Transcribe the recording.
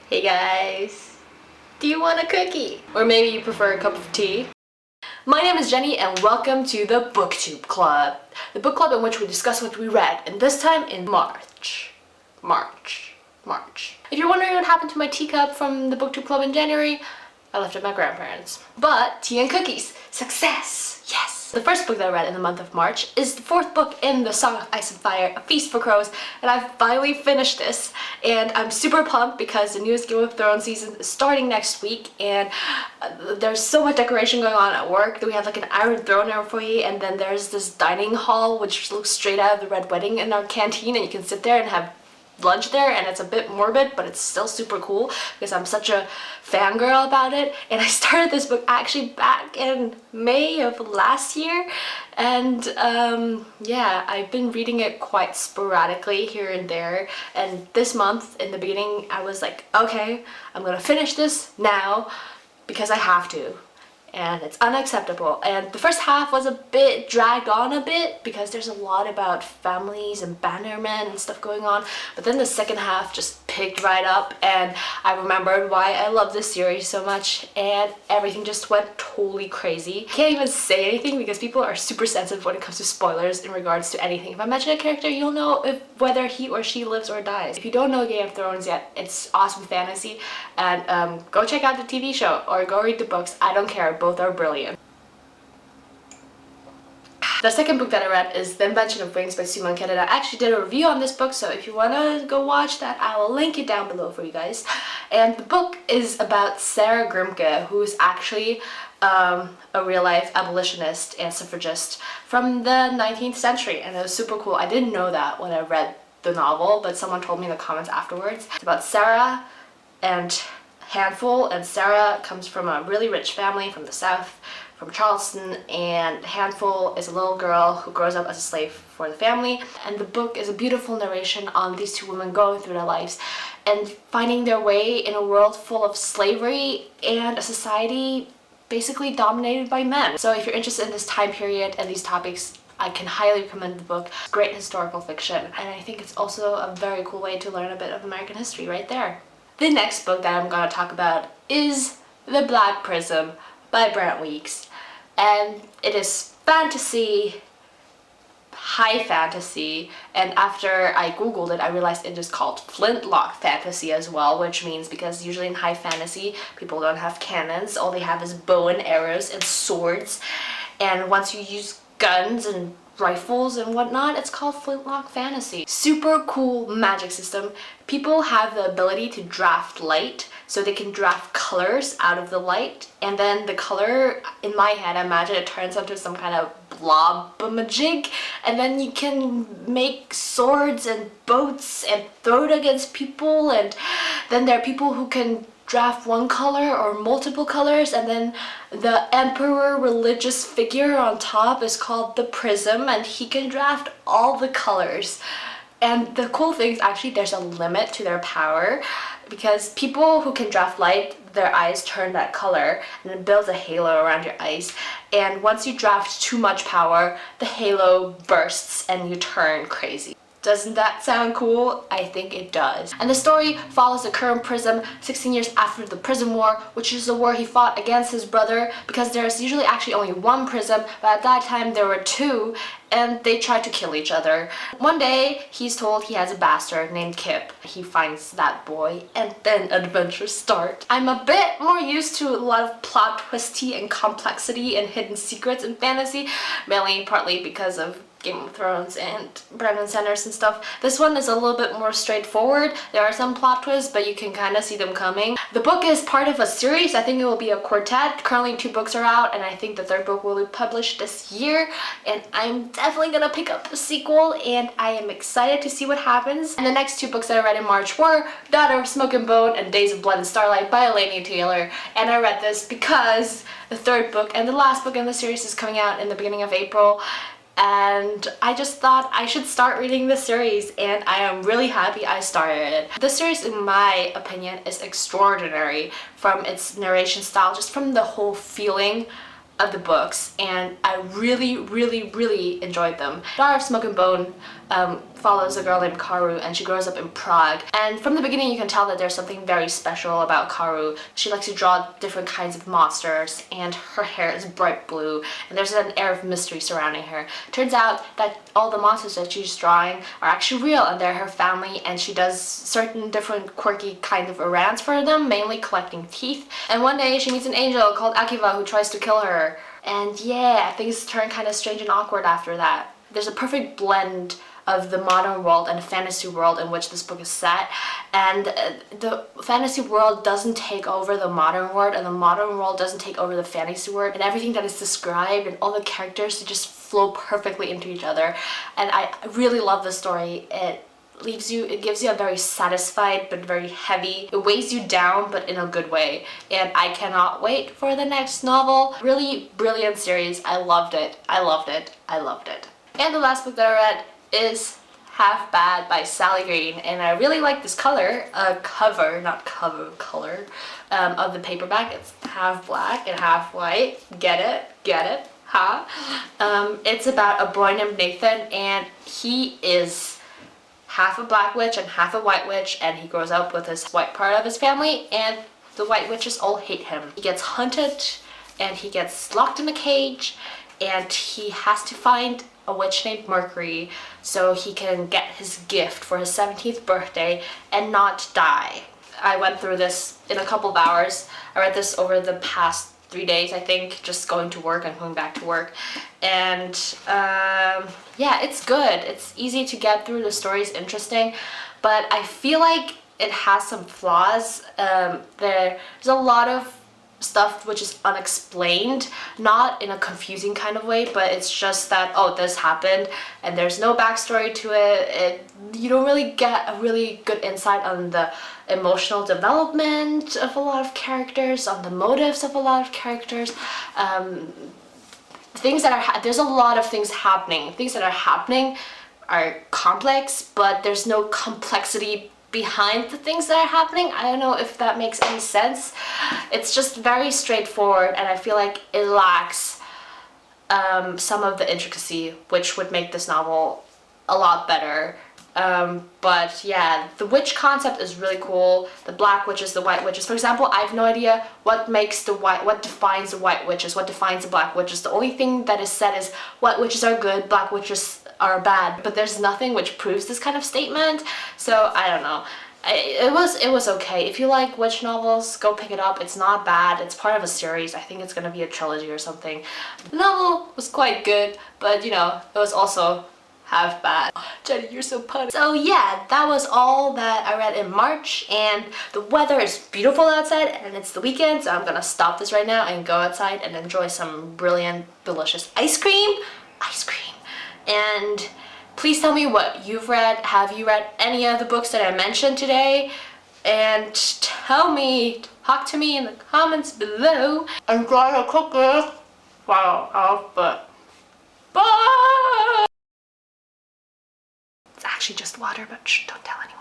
Hey guys, do you want a cookie? Or maybe you prefer a cup of tea? My name is Jenny and welcome to the BookTube Club. The book club in which we discuss what we read, and this time in March. If you're wondering what happened to my teacup from the BookTube Club in January, I left it at my grandparents. But tea and cookies, success, yes! The first book that I read in the month of March is the fourth book in the Song of Ice and Fire, A Feast for Crows, and I finally finished this. And I'm super pumped because the newest Game of Thrones season is starting next week, and there's so much decoration going on at work. We have like an Iron Throne foyer, and then there's this dining hall which looks straight out of the Red Wedding in our canteen, and you can sit there and have lunch there, and it's a bit morbid, but it's still super cool because I'm such a fangirl about it. And I started this book actually back in May of last year, and yeah, I've been reading it quite sporadically here and there, and this month in the beginning I was like, okay, I'm gonna finish this now because I have to. And it's unacceptable. And the first half was a bit dragged on a bit because there's a lot about families and bannermen and stuff going on, but then the second half just picked right up, and I remembered why I love this series so much, and everything just went totally crazy. Can't even say anything because people are super sensitive when it comes to spoilers in regards to anything. If I mention a character, you'll know whether he or she lives or dies. If you don't know Game of Thrones yet, it's awesome fantasy, and go check out the TV show or go read the books. I don't care, both are brilliant. The second book that I read is The Invention of Wings by Simon Canada. I actually did a review on this book, so if you want to go watch that, I will link it down below for you guys. And the book is about Sarah Grimke, who is actually a real-life abolitionist and suffragist from the 19th century, and it was super cool. I didn't know that when I read the novel, but someone told me in the comments afterwards. It's about Sarah and Handful, and Sarah comes from a really rich family from the south, from Charleston, and Handful is a little girl who grows up as a slave for the family. And the book is a beautiful narration on these two women going through their lives and finding their way in a world full of slavery and a society basically dominated by men. So if you're interested in this time period and these topics, I can highly recommend the book. Great historical fiction, and I think it's also a very cool way to learn a bit of American history right there. The next book that I'm going to talk about is The Black Prism by Brent, and it is fantasy, high fantasy, and after I googled it I realized it is called flintlock fantasy as well, which means because usually in high fantasy people don't have cannons, all they have is bow and arrows and swords, and once you use guns and rifles and whatnot, it's called flintlock fantasy. Super cool magic system. People have the ability to draft light, so they can draft colors out of the light, and then the color, in my head, I imagine it turns into some kind of blob-a-majig, and then you can make swords and boats and throw it against people, and then there are people who can draft one color or multiple colors, and then the emperor religious figure on top is called the Prism, and he can draft all the colors. And the cool thing is actually there's a limit to their power, because people who can draft light, their eyes turn that color and it builds a halo around your eyes, and once you draft too much power, the halo bursts and you turn crazy. Doesn't that sound cool? I think it does. And the story follows the current Prism 16 years after the Prism War, which is the war he fought against his brother, because there's usually actually only one Prism, but at that time there were two, and they tried to kill each other. One day he's told he has a bastard named Kip. He finds that boy, and then adventures start. I'm a bit more used to a lot of plot twisty and complexity and hidden secrets in fantasy, mainly partly because of Game of Thrones and Brandon Centers and stuff. This one is a little bit more straightforward. There are some plot twists, but you can kind of see them coming. The book is part of a series. I think it will be a quartet. Currently 2 books are out, and I think the 3rd book will be published this year, and I'm definitely gonna pick up the sequel, and I am excited to see what happens. And the next 2 books that I read in March were Daughter of Smoke and Bone and Days of Blood and Starlight by Laini, and I read this because the 3rd book and the last book in the series is coming out in the beginning of April, and I just thought I should start reading the series, and I am really happy I started it. The series, in my opinion, is extraordinary from its narration style, just from the whole feeling of the books, and I really enjoyed them. Daughter of Smoke and Bone follows a girl named Karu, and she grows up in Prague. And from the beginning you can tell that there's something very special about Karu. She likes to draw different kinds of monsters, and her hair is bright blue, and there's an air of mystery surrounding her. Turns out that all the monsters that she's drawing are actually real, and they're her family, and she does certain different quirky kind of errands for them, mainly collecting teeth. And one day she meets an angel called Akiva who tries to kill her. And yeah, things turn kind of strange and awkward after that. There's a perfect blend of the modern world and the fantasy world in which this book is set, and the fantasy world doesn't take over the modern world, and the modern world doesn't take over the fantasy world, and everything that is described and all the characters just flow perfectly into each other. And I really love this story. It gives you a very satisfied but very heavy. It weighs you down, but in a good way. And I cannot wait for the next novel. Really brilliant series. I loved it. I loved it. I loved it. And the last book that I read is Half Bad by Sally Green, and I really like this color, color of the paperback. It's half black and half white. Get it? Get it? Ha! It's about a boy named Nathan, and he is half a black witch and half a white witch, and he grows up with this white part of his family, and the white witches all hate him. He gets hunted, and he gets locked in a cage, and he has to find a witch named Mercury so he can get his gift for his 17th birthday and not die. I went through this in a couple of hours. I read this over the past 3 days, I think, just going to work and coming back to work. And yeah, it's good. It's easy to get through. The story's interesting, but I feel like it has some flaws. There's a lot of stuff which is unexplained, not in a confusing kind of way, but it's just that, oh, this happened, and there's no backstory to it. You don't really get a really good insight on the emotional development of a lot of characters, on the motives of a lot of characters. There's a lot of things happening. Things that are happening are complex, but there's no complexity behind the things that are happening. I don't know if that makes any sense. It's just very straightforward, and I feel like it lacks some of the intricacy, which would make this novel a lot better. But yeah, the witch concept is really cool. The black witches, the white witches. For example, I have no idea what defines the white witches, what defines the black witches. The only thing that is said is white witches are good, black witches are bad. But there's nothing which proves this kind of statement. So I don't know. It was okay. If you like witch novels, go pick it up. It's not bad. It's part of a series. I think it's gonna be a trilogy or something. The novel was quite good, but you know, it was also half bad. Oh, Jenny, you're so punny. So yeah, that was all that I read in March, and the weather is beautiful outside, and it's the weekend, so I'm gonna stop this right now and go outside and enjoy some brilliant, delicious ice cream. And please tell me what you've read. Have you read any of the books that I mentioned today? And talk to me in the comments below. Enjoy your cookie. Wow, but bye! It's actually just water, but shh, don't tell anyone.